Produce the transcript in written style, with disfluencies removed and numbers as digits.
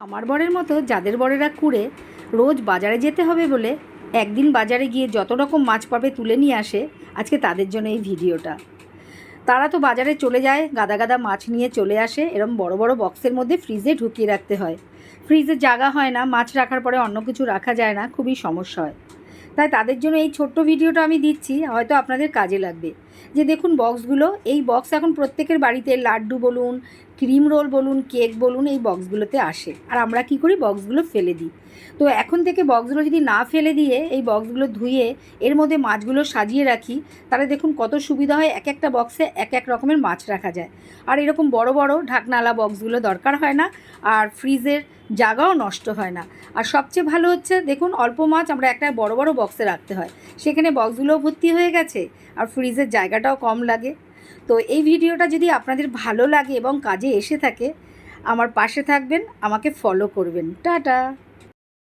আমার বরের মতো যাদের বরেরা কুঁড়ে রোজ বাজারে যেতে হবে বলে একদিন বাজারে গিয়ে যত রকম মাছ পাবে তুলে নিয়ে আসে, আজকে তাদের জন্য এই ভিডিওটা। তারা তো বাজারে চলে যায়, গাদা গাদা মাছ নিয়ে চলে আসে, এরকম বড় বড় বক্সের মধ্যে ফ্রিজে ঢুকিয়ে রাখতে হয়। ফ্রিজে জায়গা হয় না, মাছ রাখার পরে অন্য কিছু রাখা যায় না, খুবই সমস্যা হয়। তাই তাদের জন্য এই ছোট্ট ভিডিওটা আমি দিচ্ছি, হয়তো আপনাদের কাজে লাগবে। যে দেখুন বক্সগুলো, এই বক্স এখন প্রত্যেকের বাড়িতে লাড্ডু বলুন, ক্রিম রোল বলুন, কেক বলুন, এই বক্সগুলোতে আসে। আর আমরা কি করি, বক্সগুলো ফেলে দিই। তো এখন থেকে বক্সগুলো যদি না ফেলে দিয়ে এই বক্সগুলো ধুয়ে এর মধ্যে মাছগুলো সাজিয়ে রাখি, তাহলে দেখুন কত সুবিধা হয়। এক একটা বক্সে এক এক রকমের মাছ রাখা যায়। আর এরকম বড় বড় ঢাকনালা বক্সগুলো দরকার হয় না, আর ফ্রিজের জায়গাও নষ্ট হয় না। আর সবচেয়ে ভালো হচ্ছে দেখুন, অল্প মাছ আমরা একটা বড় বড় বক্সে রাখতে হয়, সেখানে বক্সগুলোও ভর্তি হয়ে গেছে আর ফ্রিজের জায়গাটাও কম লাগে। তো এই ভিডিওটা যদি আপনাদের ভালো লাগে এবং কাজে এসে থাকে, আমার পাশে থাকবেন, আমাকে ফলো করবেন। টাটা।